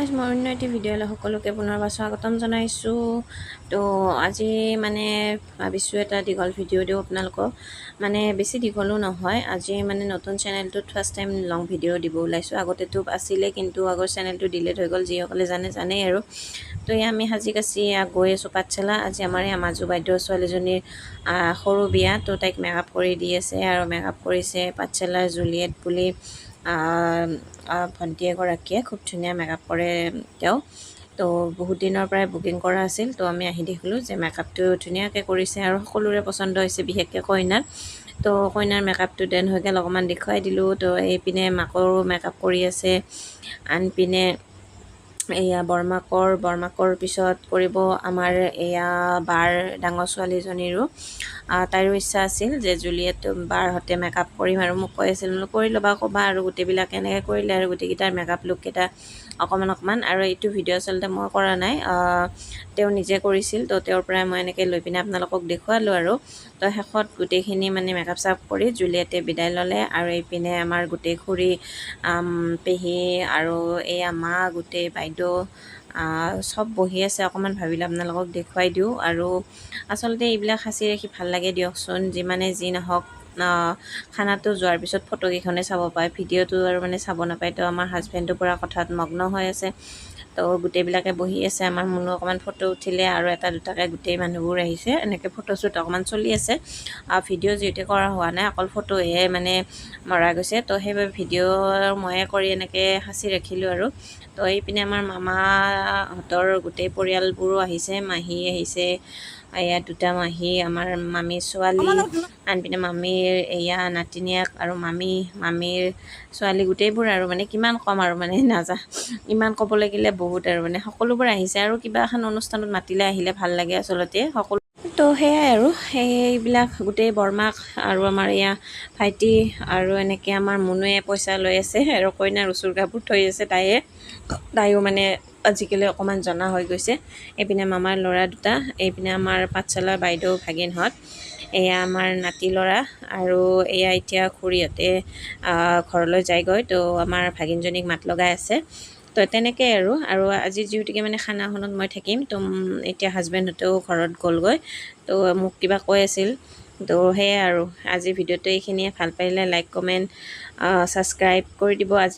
Guys মই অন্য এটি ভিডিঅ'লৈ সকলোকে পুনৰবাৰ স্বাগতম জনাইছোঁ। তো আজি মানে ভাবিছোঁ এটা দীঘল ভিডিঅ' দিওঁ আপোনালোকক, মানে বেছি দীঘলো নহয়। আজি মানে নতুন চেনেলটোত ফাৰ্ষ্ট টাইম লং ভিডিঅ' দিব ওলাইছোঁ। আগতেতো আছিলে, কিন্তু আগৰ চেনেলটো ডিলিট হৈ গ'ল, যিসকলে জানেই আৰু। তো এয়া আমি সাজি কাচি গৈ আছোঁ পাঠশালা। আজি আমাৰ এই মাজু বাইদেউৰ ছোৱালীজনীৰ সৰু বিয়া, তো তাইক মেকআপ কৰি দি আছে, আৰু মেকআপ কৰিছে পাঠশালাৰ জুলিয়েট বুলি ভণ্টি এগৰাকীয়ে। খুব ধুনীয়া মেকআপ কৰে তেওঁ। তো বহুত দিনৰ পৰাই বুকিং কৰা আছিল, তো আমি আহি দেখিলোঁ যে মেকআপটো ধুনীয়াকৈ কৰিছে আৰু সকলোৰে পচন্দ হৈছে, বিশেষকৈ কইনাৰ। তো কইনাৰ মেকআপটো দেন হৈ গ'ল, অকণমান দেখুৱাই দিলোঁ। তো এইপিনে মাকৰো মেকআপ কৰি আছে, আনপিনে এয়া বৰমাকৰ পিছত কৰিব আমাৰ এয়া বাৰ ডাঙৰ ছোৱালীজনীৰো। তাইৰো ইচ্ছা আছিল যে জুলিয়েট বাৰহঁতে মেকআপ কৰিম, আৰু মোক কৈ আছিল কৰি ল'বা, ক'বা, আৰু গোটেইবিলাক এনেকৈ কৰিলে আৰু গোটেইকেইটাৰ মেকআপ লুককেইটা অকণমান। আৰু এইটো ভিডিঅ' আচলতে মই কৰা নাই, তেওঁ নিজে কৰিছিল। তো তেওঁৰ পৰাই মই এনেকৈ লৈ পিনে আপোনালোকক দেখুৱালোঁ আৰু। তো শেষত গোটেইখিনি মানে মেকআপ চেকআপ কৰি জুলিয়েটে বিদায় ল'লে, আৰু এইপিনে আমাৰ গোটেই খুৰী, পেহী আৰু এয়া মা, গোটেই বাইদেউ চব বহি আছে। অকণমান ভাবিলোঁ আপোনালোকক দেখুৱাই দিওঁ। আৰু আচলতে এইবিলাক সাঁচি ৰাখি ভাল লাগে দিয়কচোন, যিমানে যি নহওক। খানাটো যোৱাৰ পিছত ফটোকেইখনে চাব পায়, ভিডিঅ'টো আৰু মানে চাব নাপায়। তো আমাৰ হাজবেণ্ডো পূৰা কথাত মগ্ন হৈ আছে। তো গোটেইবিলাকে বহি আছে। আমাৰ মুনু অকণমান ফটো উঠিলে, আৰু এটা দুটাকৈ গোটেই মানুহবোৰ আহিছে। এনেকৈ ফটোশ্বুট অকণমান চলি আছে। ভিডিঅ' যিহেতু কৰা হোৱা নাই, অকল ফটোহে মানে মৰা গৈছে। তো সেইবাবে ভিডিঅ' ময়ে কৰি এনেকৈ সাঁচি ৰাখিলোঁ আৰু। তো এইপিনে আমাৰ মামাহঁতৰ গোটেই পৰিয়ালবোৰো আহিছে, মাহী আহিছে, এয়া দুটা মাহী, আমাৰ মামীৰ ছোৱালী, আনপিনে মামীৰ এয়া নাতিনীয়েক, আৰু মামীৰ ছোৱালী, গোটেইবোৰ আৰু মানে কিমান ক'ম আৰু মানে ইমান ক'ব লাগিলে বহুত, আৰু মানে সকলোবোৰ আহিছে। আৰু কিবা এখন অনুষ্ঠানত মাতিলে আহিলে ভাল লাগে আচলতে সকলো। তো সেয়াই আৰু সেইবিলাক গোটেই বৰমাক আৰু আমাৰ এয়া ভাইটি, আৰু এনেকৈ আমাৰ মুনুৱে পইচা লৈ আছে, আৰু কইনাৰ উচুৰ কাপোৰ থৈ আছে তাইও মানে আজিকালি অকণমান জনা হৈ গৈছে। এইপিনে মামাৰ ল'ৰা দুটা, এইপিনে আমাৰ পাঠশালাৰ বাইদেউ ভাগিনহঁত, এয়া আমাৰ নাতি ল'ৰা, আৰু এয়া এতিয়া খুৰীহঁতে ঘৰলৈ যায়গৈ। তো আমাৰ ভাগিনজনীক মাত লগাই আছে। তো তেনেকৈ আৰু আজি যিহেতুকে মানে খানাখনত মই থাকিম, তো এতিয়া হাজবেণ্ডহঁতেও ঘৰত গ'লগৈ। তো মোক কিবা কৈ আছিল। তো সেয়াই আৰু আজিৰ ভিডিঅ'টো এইখিনিয়ে। ভাল পাৰিলে লাইক, কমেণ্ট, ছাবস্ক্ৰাইব কৰি দিব। আজি